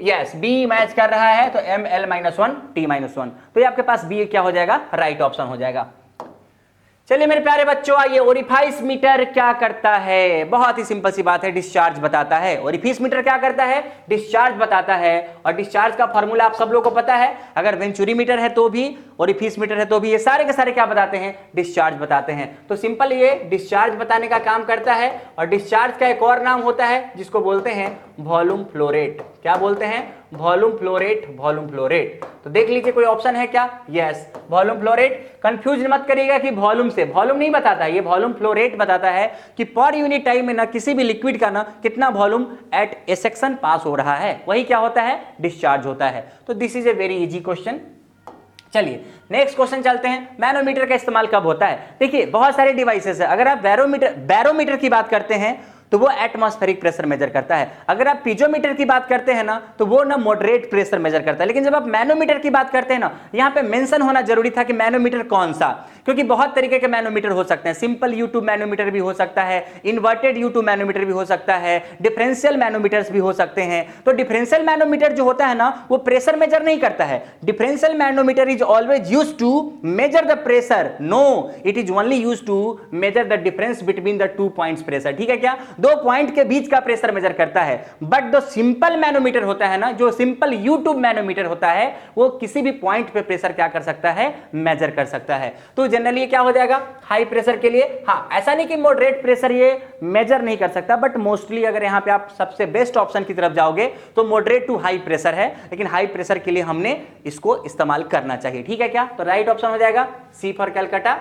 यस, बी मैच कर रहा है, तो ML-1 T-1। तो ये आपके पास बी क्या हो जाएगा? राइट ऑप्शन हो जाएगा। चलिए मेरे प्यारे बच्चों, आइए ओरिफाइस मीटर क्या करता है। बहुत ही सिंपल सी बात है, डिस्चार्ज बताता है। ओरिफिस मीटर क्या करता है? डिस्चार्ज बताता है। और डिस्चार्ज का फॉर्मूला आप सब लोगों को पता है। अगर वेंचुरी मीटर है तो भी, ओरिफिस मीटर है तो भी, ये सारे के सारे क्या बताते हैं? डिस्चार्ज बताते हैं। तो सिंपल ये डिस्चार्ज बताने का काम करता है। और डिस्चार्ज का एक और नाम होता है जिसको बोलते हैं वॉल्यूम फ्लो रेट। क्या बोलते हैं? Volume flow rate. तो देख लीजिए कोई ऑप्शन है क्या? Yes, volume flow rate. Confuse मत करिएगा कि वॉल्यूम से, वॉल्यूम नहीं बताता है, ये वॉल्यूम फ्लो रेट बताता है कि पर यूनिट टाइम में ना किसी भी लिक्विड का ना कितना वॉल्यूम एट ए सेक्शन पास हो रहा है, वही क्या होता है? डिस्चार्ज होता है। तो this is a very easy question. चलिए नेक्स्ट क्वेश्चन चलते हैं। मैनोमीटर का इस्तेमाल कब होता है? देखिए बहुत सारे डिवाइसेस है। अगर आप बैरोमीटर की बात करते हैं तो वो एटमॉस्फेरिक प्रेशर मेजर करता है। अगर आप पीजोमीटर की बात करते हैं ना तो वो ना मॉडरेट प्रेशर मेजर करता है। लेकिन जब आप मैनोमीटर की बात करते हैं ना, यहाँ पे मेंशन होना जरूरी था कि मैनोमीटर कौन सा, क्योंकि बहुत तरीके के मैनोमीटर हो सकते हैं। सिंपल U2 मैनोमीटर भी हो सकता है, इन्वर्टेड U2 मैनोमीटर भी हो सकता है, डिफरेंशियल मैनोमीटर्स भी हो सकते हैं। तो डिफरेंशियल मैनोमीटर जो होता है ना वो प्रेशर मेजर नहीं करता है। Differential manometer is always used to measure the pressure. No, it is only used to measure the difference between the 2 points pressure. ठीक है क्या? 2 पॉइंट के बीच का प्रेशर मेजर करता है। बट जो सिंपल मैनोमीटर होता है ना, जो सिंपल U2 मैनोमीटर होता है, वो किसी भी पॉइंट पे प्रेशर क्या कर सकता है? मेजर कर सकता है। तो जनरली क्या हो जाएगा? हाई प्रेशर के लिए। हाँ, ऐसा नहीं कि मॉडरेट प्रेशर ये मेजर नहीं कर सकता, बट मोस्टली अगर यहां पे आप सबसे बेस्ट ऑप्शन की तरफ जाओगे तो मॉडरेट टू हाई प्रेशर है, लेकिन हाई प्रेशर के लिए हमने इसको इस्तेमाल करना चाहिए। ठीक है क्या? तो राइट ऑप्शन हो जाएगा सी फॉर कैलकाटा,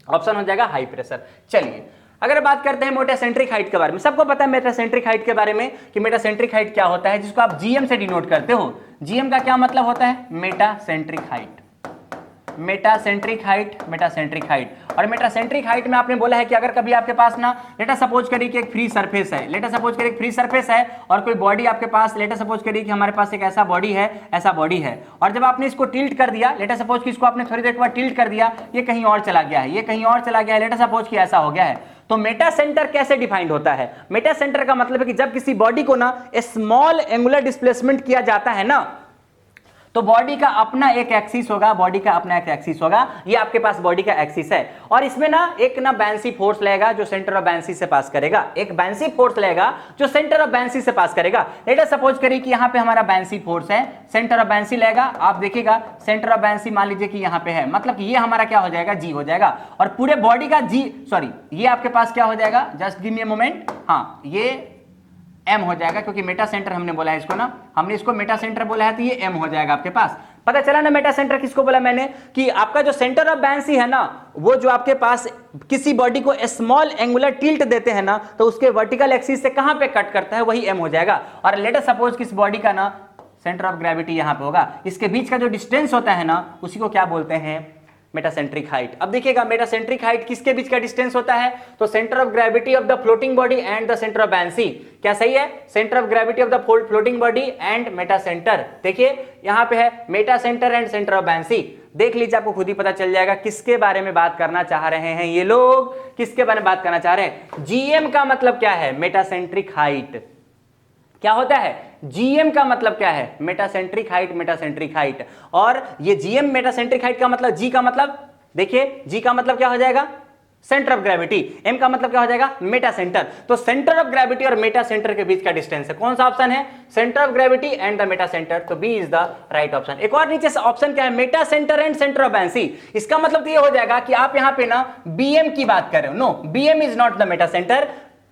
ऑप्शन हो जाएगा हाई प्रेशर। चलिए अगर बात करते हैं मेटासेंट्रिक हाइट के बारे में, सबको पता है मेटासेंट्रिक हाइट के बारे में कि मेटासेंट्रिक हाइट क्या होता है, जिसको आप जीएम से डिनोट करते हो। जीएम का क्या मतलब होता है? Metacentric height. Metacentric height, metacentric height. और मेटासेंट्रिक हाइट में आपने बोला है कि अगर कभी आपके पास ना लेटा सपोज करिए कि एक फ्री सरफेस है, लेटा सपोज करिए एक फ्री सरफेस है और कोई बॉडी आपके पास, लेटा सपोज करिए कि हमारे पास एक ऐसा बॉडी है, ऐसा बॉडी है, और जब आपने इसको टिल्ट कर दिया, लेटा सपोज कि इसको आपने थोड़ी देर के बाद टिल्ट कर दिया, ये कहीं और चला गया है, ये कहीं और चला गया है, लेटा सपोज कि ऐसा हो गया है, तो मेटा सेंटर कैसे डिफाइंड होता है? मेटा सेंटर का मतलब है कि जब किसी बॉडी को ना स्मॉल एंगुलर डिस्प्लेसमेंट किया जाता है ना, तो बॉडी का अपना एक एक्सिस होगा, बॉडी का अपना एक एक्सिस होगा, ये आपके पास बॉडी का एक्सिस है, और इसमें ना एक ना बैंसी फोर्स लगेगा जो सेंटर ऑफ बैंसी से पास करेगा, एक बैंसी फोर्स लगेगा जो सेंटर ऑफ बैंसी से पास करेगा। लेट अस सपोज करिए कि यहां पे हमारा बैंसी फोर्स है, सेंटर ऑफ बैंसी लगेगा, आप देखिएगा सेंटर ऑफ बैंसी मान लीजिए कि यहां पे है, मतलब कि ये हमारा क्या हो जाएगा? जी हो जाएगा, और पूरे बॉडी का जी, सॉरी ये आपके पास क्या हो जाएगा? Just give me a moment, हाँ ये एम हो जाएगा, क्योंकि मेटा सेंटर हमने बोला है इसको ना, हमने इसको मेटा सेंटर बोला है, तो ये एम हो जाएगा आपके पास। पता चला ना मेटा सेंटर किसको बोला मैंने? कि आपका जो सेंटर ऑफ बैंसी है ना, वो जो आपके पास किसी बॉडी को स्मॉल एंगुलर टिल्ट देते हैं ना, तो उसके वर्टिकल एक्सिस से कहां पे कट करता है, वही एम हो जाएगा। और लेट अस सपोज किस बॉडी का ना सेंटर ऑफ ग्रेविटी यहां पे होगा, इसके बीच का जो डिस्टेंस होता है ना, उसी को क्या बोलते हैं? Metacentric height. अब देखिएगा मेटासेंट्रिक हाइट किसके बीच का डिस्टेंस होता है? तो centre of gravity of the floating body and the centre of Bansi. क्या सही है? Centre of gravity of the floating body and Meta centre. देखिए यहां पे है meta centre and centre of Bansi. देख लीजिए, आपको खुद ही पता चल जाएगा किसके बारे में बात करना चाह रहे हैं ये लोग, किसके बारे में बात करना चाह रहे हैं। जीएम का मतलब क्या है? Metacentric height. क्या होता है? जीएम का मतलब क्या है? Metacentric height, metacentric height. और ये जीएम मेटासेंट्रिक हाइट का मतलब, जी का मतलब, देखिए जी का मतलब क्या हो जाएगा? Centre of gravity. एम का मतलब क्या हो जाएगा? Meta centre. तो सेंटर ऑफ ग्रेविटी और मेटा सेंटर के बीच का डिस्टेंस है, कौन सा ऑप्शन है? Centre of gravity and the meta centre. तो B is the right option. एक और नीचे ऑप्शन क्या है? Meta centre and centre of buoyancy. इसका मतलब तो ये हो जाएगा कि आप यहां पे ना बीएम की बात कर रहे हो। No, BM is not the meta centre,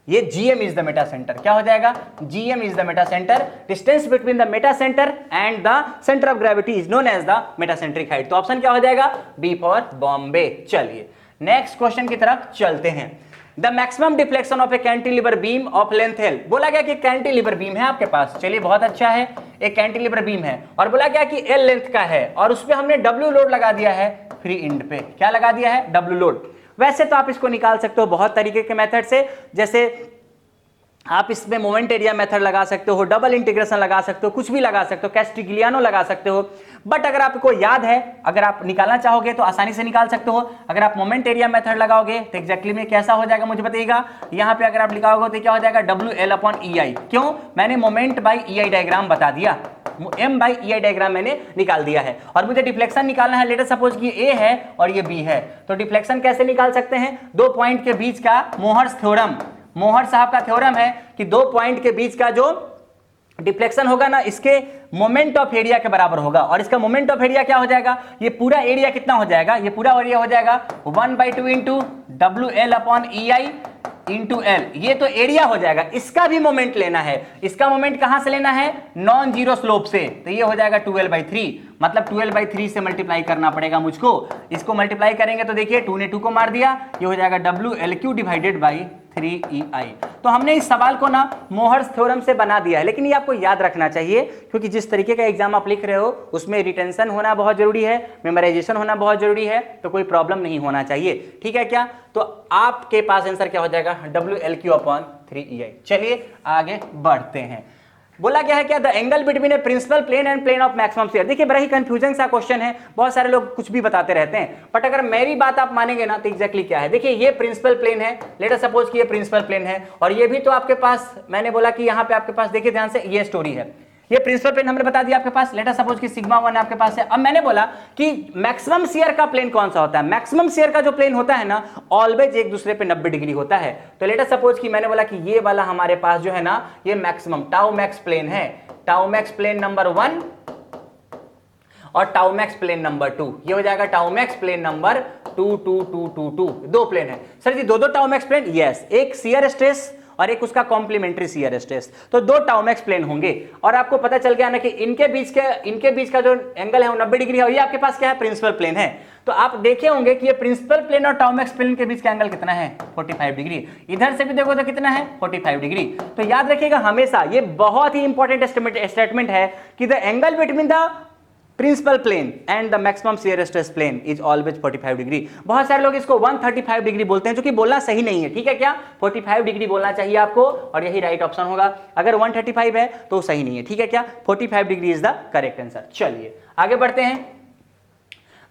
ये GM is the meta centre. क्या हो जाएगा? GM is the meta centre. Distance between the meta centre and the centre of gravity is known as the metacentric height. तो option क्या हो जाएगा? B for Bombay. चलिए next question की तरफ चलते हैं। The maximum deflection of a cantilever beam of length L. बोला गया कि कैंटिलीवर बीम है आपके पास, चलिए बहुत अच्छा है, एक कैंटिलीवर बीम है और बोला गया कि एल लेंथ का है और उस पर हमने W लोड लगा दिया है फ्री एंड पे। क्या लगा दिया है? W load. वैसे तो आप इसको निकाल सकते हो बहुत तरीके के मेथड से, जैसे आप इसमें मोमेंट एरिया मेथड लगा सकते हो, डबल इंटीग्रेशन लगा सकते हो, कुछ भी लगा सकते हो, कैस्टिग्लियानो लगा सकते हो। बट अगर आपको याद है, अगर आप निकालना चाहोगे तो आसानी से निकाल सकते हो। अगर आप मोमेंट एरिया मेथड लगाओगे तो एग्जैक्टली में कैसा हो जाएगा मुझे बताइएगा। यहाँ पे अगर आप लिखाओगे तो क्या हो जाएगा? WL/EI। क्यों? मैंने मोमेंट बाई EI डायग्राम बता दिया, M/EI डायग्राम मैंने निकाल दिया है। और मुझे डिफ्लेक्शन निकालना है। लेट अस सपोज कि A है और ये B है, तो डिफ्लेक्शन कैसे निकाल सकते हैं? दो पॉइंट के बीच का मोहर्स थ्योरम, मोहर साहब का थ्योरम है कि दो पॉइंट के बीच का जो डिफ्लेक्शन होगा ना, इसके मोमेंट ऑफ एरिया के बराबर होगा। और इसका मोमेंट ऑफ एरिया क्या हो जाएगा? ये पूरा एरिया कितना हो जाएगा? ये पूरा एरिया हो जाएगा 1/2 इंटू WL/EI इंटू L। ये तो एरिया हो जाएगा। इसका भी मोमेंट लेना है। इसका मोमेंट कहां से लेना है? नॉन जीरो स्लोप से। तो ये हो जाएगा 12/3, मतलब 12/3 से मल्टीप्लाई करना पड़ेगा मुझको। इसको मल्टीप्लाई करेंगे तो देखिए 2 ने 2 को मार दिया, ये हो जाएगा WLQ डिवाइडेड बाई 3EI। तो हमने इस सवाल को ना मोहर्स थ्योरम से बना दिया है, लेकिन ये आपको याद रखना चाहिए क्योंकि जिस तरीके का एग्जाम आप लिख रहे हो उसमें रिटेंशन होना बहुत जरूरी है, मेमोराइजेशन होना बहुत जरूरी है, तो कोई प्रॉब्लम नहीं होना चाहिए। ठीक है क्या? तो आपके पास आंसर क्या हो जाएगा? WLQ/3EI। चलिए आगे बढ़ते हैं। बोला गया है क्या? The angle between a principal plane and plane of maximum shear. देखिए बड़ा ही कंफ्यूजन सा क्वेश्चन है, बहुत सारे लोग कुछ भी बताते रहते हैं, बट अगर मेरी बात आप मानेंगे ना तो एग्जैक्टली क्या है। देखिए ये प्रिंसिपल प्लेन है, लेट अस सपोज कि ये प्रिंसिपल प्लेन है और ये भी तो आपके पास, मैंने बोला कि यहाँ पे आपके पास देखिए ध्यान से, ये स्टोरी है, ये प्रिंसिपल प्लेन हमने बता दिया आपके पास। लेट अस सपोज कि सिग्मा 1 आपके पास है। अब मैंने बोला कि मैक्सिमम शियर का प्लेन कौन सा होता है? मैक्सिमम शियर का जो प्लेन होता है ना, ऑलवेज एक दूसरे पे 90 डिग्री होता है। तो लेट अस सपोज कि मैंने बोला कि ये वाला हमारे पास जो है ना, ये मैक्सिमम टाउ मैक्स प्लेन है, टाउ मैक्स प्लेन नंबर 1 और टाउ मैक्स प्लेन नंबर 2। ये हो जाएगा टाउ मैक्स प्लेन नंबर 2 2 2 2 2। दो प्लेन है सर जी, दो टाउ मैक्स प्लेन। यस, एक शियर स्ट्रेस और एक उसका कॉम्प्लीमेंट्री शियर स्ट्रेस, तो दो टाउ मैक्स प्लेन होंगे। और आपको पता चल गया ना कि इनके बीच का जो एंगल है वो 90 डिग्री है और ये आपके पास क्या है? प्रिंसिपल प्लेन है। तो आप देखे होंगे कि ये प्रिंसिपल प्लेन और टाउमेक्स प्लेन के बीच का एंगल कितना है 45 डिग्री। इधर से भी देखो तो कितना है 45 डिग्री। तो याद रखिएगा हमेशा, ये बहुत ही इंपॉर्टेंट स्टेटमेंट है कि the angle between the principal plane and the maximum shear stress plane is always 45 degree. बहुत सारे लोग इसको 135 डिग्री बोलते हैं, जो कि बोलना सही नहीं है, ठीक है क्या? 45 डिग्री बोलना चाहिए आपको, और यही राइट ऑप्शन होगा। अगर 135 है तो सही नहीं है, ठीक है क्या? 45 degree is the correct answer. चलिए आगे बढ़ते हैं।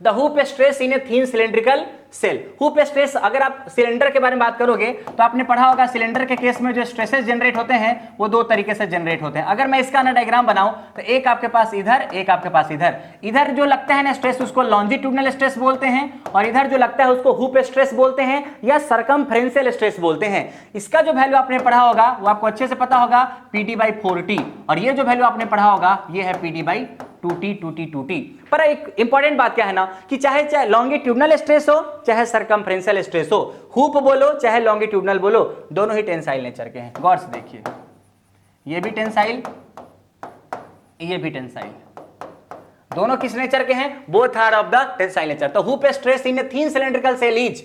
The hoop stress in a thin cylindrical shell. Hoop stress, अगर आप सिलेंडर के बारे में बात करोगे तो आपने पढ़ा होगा सिलेंडर के केस में जो स्ट्रेसेस जनरेट होते हैं वो दो तरीके से जनरेट होते हैं। अगर मैं इसका ना डायग्राम बनाऊं तो एक आपके पास इधर, एक आपके पास इधर। इधर जो लगता है ना स्ट्रेस उसको लॉन्जिट्यूडनल स्ट्रेस बोलते हैं, और इधर जो लगता है उसको हुप स्ट्रेस बोलते हैं या सरकमफ्रेंशियल स्ट्रेस बोलते हैं। इसका जो वैल्यू आपने पढ़ा होगा वो आपको अच्छे से पता होगा, PD/4T, और ये जो वैल्यू आपने पढ़ा होगा ये है PD/2T। पर एक इंपॉर्टेंट बात क्या है ना कि चाहे लॉन्गिट्यूडनल स्ट्रेस हो चाहे सरकमफ्रेंशियल स्ट्रेस हो, हुप बोलो चाहे लॉन्गिट्यूडनल बोलो, दोनों ही टेंसाइल नेचर के हैं। गौर से देखिए, ये भी टेंसाइल, ये भी टेंसाइल, दोनों किस नेचर के हैं? Both are of the tensile nature. तो hoop stress in a thin cylindrical shell is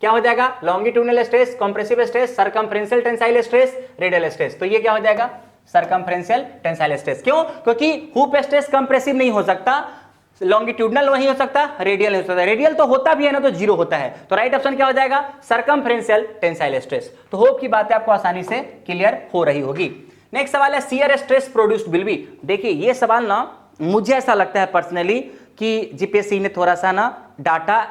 क्या हो जाएगा? Longitudinal stress, compressive stress, circumferential tensile stress, radial stress. तो ये क्या हो जाएगा? Circumferential tensile stress. क्यों? क्योंकि हुप स्ट्रेस कंप्रेसिव नहीं हो सकता, लॉन्गिट्यूडनल नहीं हो सकता, रेडियल नहीं हो सकता। रेडियल तो होता भी है ना तो जीरो होता है। तो राइट ऑप्शन क्या हो जाएगा? Circumferential tensile stress. तो होप की बातें आपको आसानी से क्लियर हो रही होगी। नेक्स्ट सवाल है shear stress produced will be. देखिए ये सवाल ना मुझे ऐसा लगता है पर्सनली कि जीपीएससी ने थोड़ा सा ना डाटा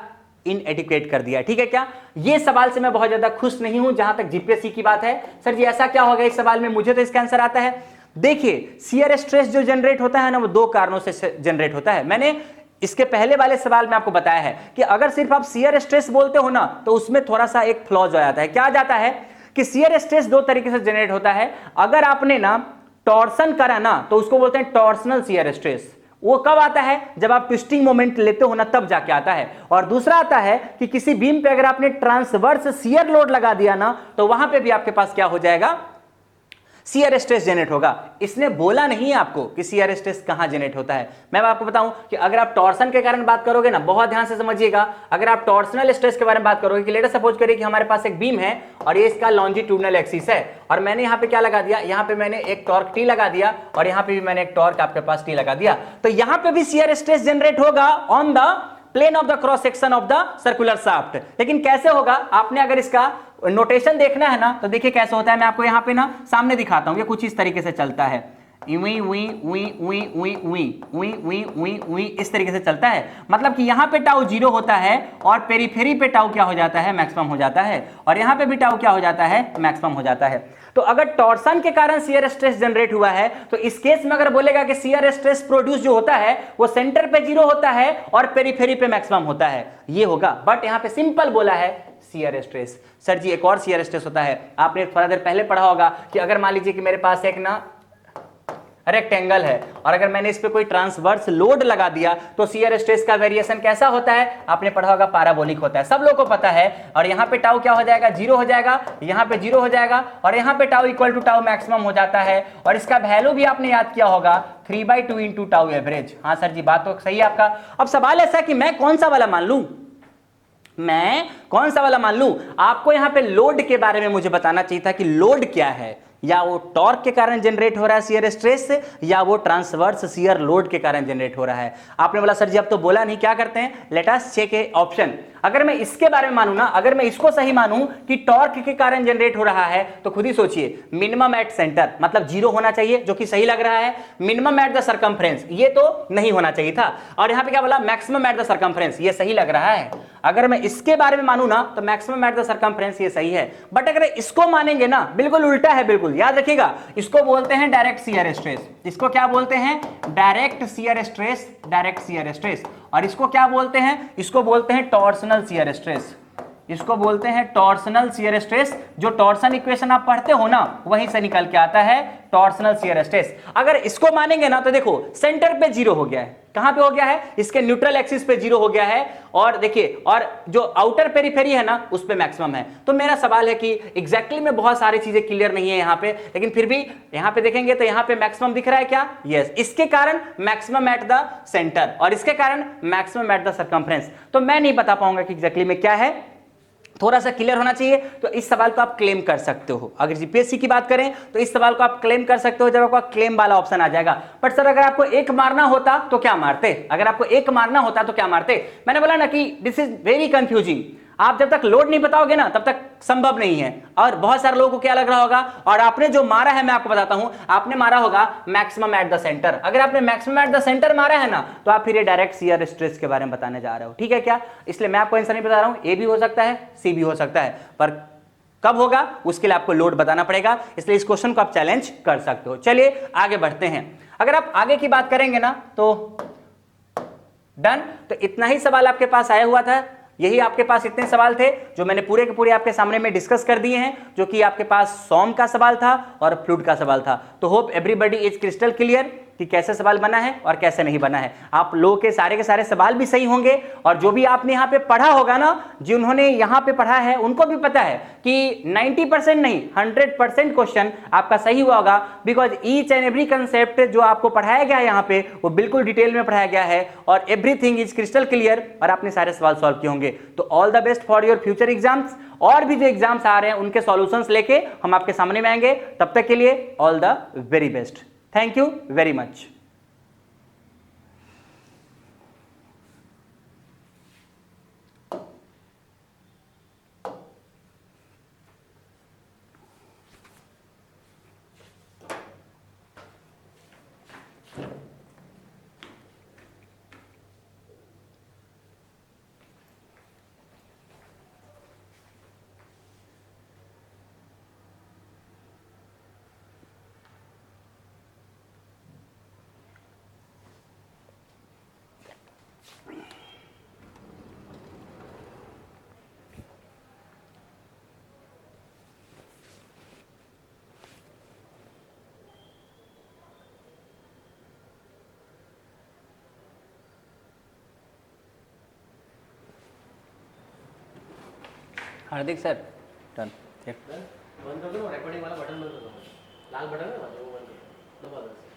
इनएडिक्वेट कर दिया, ठीक है क्या? ये सवाल से मैं बहुत ज्यादा खुश नहीं हूं जहां तक जीपीएससी की बात है। सर जी ऐसा क्या होगा इस सवाल में? मुझे तो इसका आंसर आता है। देखिए शियर स्ट्रेस जो जनरेट होता है ना वो दो कारणों से जनरेट होता है। मैंने इसके पहले वाले सवाल में आपको बताया है कि अगर सिर्फ आप शियर स्ट्रेस बोलते हो ना तो उसमें थोड़ा सा एक फ्लॉज आ जाता है। क्या आ जाता है कि शियर स्ट्रेस दो तरीके से जनरेट होता है। अगर आपने ना टॉर्सन करा ना तो उसको बोलते हैं टॉर्सनल शियर स्ट्रेस। वो कब आता है? जब आप ट्विस्टिंग मोमेंट लेते हो ना तब जाके आता है। और दूसरा आता है कि किसी बीम पे अगर आपने ट्रांसवर्स शियर लोड लगा दिया ना तो वहां पे भी आपके पास क्या हो जाएगा? शियर स्ट्रेस जनरेट होगा। इसने बोला नहीं है आपको कि शियर स्ट्रेस कहां जनरेट होता है। मैं आपको बताऊं कि अगर आप टॉर्सन के कारण बात करोगे ना, बहुत ध्यान से समझिएगा, अगर आप टॉर्सनल स्ट्रेस के बारे में बात करोगे कि लेट अस सपोज करिए कि हमारे पास एक बीम है और ये इसका लॉन्जिट्यूडनल एक्सिस है, और मैंने यहां पे क्या लगा दिया? यहां पे मैंने एक टॉर्क T लगा दिया, और यहां पे भी मैंने एक टॉर्क आपके पास T लगा दिया। तो यहां पे भी शियर स्ट्रेस जनरेट होगा on the plane of the cross section of the circular shaft. लेकिन कैसे होगा? आपने अगर इसका नोटेशन देखना है ना तो देखिए कैसे होता है। मैं आपको यहां पे ना सामने दिखाता हूं। ये कुछ इस तरीके से चलता है, इस तरीके से चलता है। मतलब कि यहां पे टाउ जीरो होता है और पेरीफेरी पे टाउ क्या हो जाता है? मैक्सिमम हो जाता है, और यहां पे भी टाउ क्या हो जाता है? मैक्सिमम हो जाता है। तो अगर टॉर्सन के कारण शियर स्ट्रेस जनरेट हुआ है तो इस केस में अगर बोलेगा कि शियर स्ट्रेस प्रोड्यूस जो होता है वो सेंटर पे जीरो होता है और पेरीफेरी पे मैक्सिमम होता है, ये होगा। बट यहां पे सिंपल बोला है शियर स्ट्रेस। सर जी एक और शियर स्ट्रेस होता है, आपने थोड़ा देर पहले पढ़ा होगा कि अगर मान लीजिए कि मेरे पास एक ना रेक्टेंगल है और अगर मैंने इस पे कोई ट्रांसवर्स लोड लगा दिया तो शियर स्ट्रेस का वेरिएशन कैसा होता है? आपने पढ़ा होगा पैराबोलिक होता है, सब लोगों को पता है। और यहां पे टाउ क्या हो जाएगा? जीरो हो जाएगा, यहां पे जीरो हो जाएगा, और यहां पे tau equal to tau maximum हो जाता है। और इसका वैल्यू भी आपने याद किया होगा 3/2 इंटू टाउ एवरेज। हाँ सर जी बात तो सही है आपका। अब सवाल ऐसा कि मैं कौन सा वाला मान लूं? मैं कौन सा वाला मान लूं? आपको यहां पे लोड के बारे में मुझे बताना चाहिए था कि लोड क्या है, या वो टॉर्क के कारण जनरेट हो रहा है शियर स्ट्रेस से, या वो ट्रांसवर्स शियर लोड के कारण जनरेट हो रहा है। आपने बोला सर जी अब तो बोला नहीं, क्या करते हैं? Let us check a option. अगर मैं इसके बारे में मानूं ना, अगर मैं इसको सही मानूं कि टॉर्क के कारण जनरेट हो रहा है तो खुद ही सोचिए, मिनिमम एट सेंटर मतलब जीरो होना चाहिए, जो कि सही लग रहा है। मिनिमम एट द सर्कमफ्रेंस ये तो नहीं होना चाहिए था, और यहां पे क्या बोला? मैक्सिमम एट द सर्कमफ्रेंस, ये सही लग रहा है। अगर मैं इसके बारे में मानूं ना तो मैक्सिमम एट द सर्कमफ्रेंस ये सही है। बट अगर इसको मानेंगे ना, बिल्कुल उल्टा है, बिल्कुल याद रखिएगा। इसको बोलते हैं डायरेक्ट शियर स्ट्रेस। इसको क्या बोलते हैं? Direct shear stress, direct shear stress. और इसको क्या बोलते हैं? इसको बोलते हैं टॉर्सनल शियर स्ट्रेस। इसको बोलते हैं टॉर्सनल शियर स्ट्रेस। जो टॉर्सन इक्वेशन आप पढ़ते हो ना वहीं से निकल के आता है टॉर्सनल शियर स्ट्रेस। अगर इसको मानेंगे ना तो देखो सेंटर पे जीरो हो गया है, कहां पे हो गया है, इसके न्यूट्रल एक्सिस पे जीरो हो गया है, और देखिए और जो आउटर पेरिफेरी है ना उस पे मैक्सिमम है। तो मेरा सवाल है कि एग्जैक्टली में बहुत सारी चीजें क्लियर नहीं है यहां पे, लेकिन फिर भी यहां पे देखेंगे तो यहां पे मैक्सिमम दिख रहा है क्या, यस, इसके कारण मैक्सिमम एट द सेंटर और इसके कारण मैक्सिमम एट द सर्कम्फ्रेंस। तो मैं नहीं बता पाऊंगा कि एग्जैक्टली में क्या है, थोड़ा सा क्लियर होना चाहिए। तो इस सवाल को आप क्लेम कर सकते हो, अगर जीपीएससी की बात करें तो इस सवाल को आप क्लेम कर सकते हो जब आपका क्लेम वाला ऑप्शन आ जाएगा। बट सर अगर आपको एक मारना होता तो क्या मारते, अगर आपको एक मारना होता तो क्या मारते, मैंने बोला ना कि दिस इज वेरी कंफ्यूजिंग। आप जब तक लोड नहीं बताओगे ना तब तक संभव नहीं है। और बहुत सारे लोगों को क्या लग रहा होगा, और आपने जो मारा है मैं आपको बताता हूं, आपने मारा होगा मैक्सिमम एट द सेंटर। अगर आपने मैक्सिमम एट द सेंटर मारा है ना तो आप फिर ये डायरेक्ट शियर स्ट्रेस के बारे में बताने जा रहे हो, ठीक है क्या। इसलिए मैं आपको आंसर नहीं बता रहा हूं, ए भी हो सकता है सी भी हो सकता है, पर कब होगा उसके लिए आपको लोड बताना पड़ेगा। इसलिए इस क्वेश्चन को आप चैलेंज कर सकते हो। चलिए आगे बढ़ते हैं। अगर आप आगे की बात करेंगे ना तो डन, तो इतना ही सवाल आपके पास आया हुआ था, यही आपके पास इतने सवाल थे जो मैंने पूरे के पूरे आपके सामने में डिस्कस कर दिए हैं, जो कि आपके पास सॉम का सवाल था और फ्लूइड का सवाल था। तो hope everybody is crystal clear कि कैसे सवाल बना है और कैसे नहीं बना है। आप लोगों के सारे सवाल भी सही होंगे, और जो भी आपने यहाँ पे पढ़ा होगा ना, जिन्होंने यहाँ पे पढ़ा है उनको भी पता है कि 90% नहीं 100% क्वेश्चन आपका सही हुआ होगा, because each and every concept जो आपको पढ़ाया गया है यहाँ पे वो बिल्कुल डिटेल में पढ़ाया गया है और एवरीथिंग इज क्रिस्टल क्लियर, और आपने सारे सवाल सॉल्व किए होंगे। तो all the best for your future exams. और भी जो एग्जाम्स आ रहे हैं उनके सॉल्यूशंस लेके हम आपके सामने में आएंगे। तब तक के लिए all the very best. Thank you very much. Hardik sir done. बंद कर दो, रिकॉर्डिंग वाला बटन बंद कर दो, लाल बटन है ना वो बंद कर दो, दबा दो।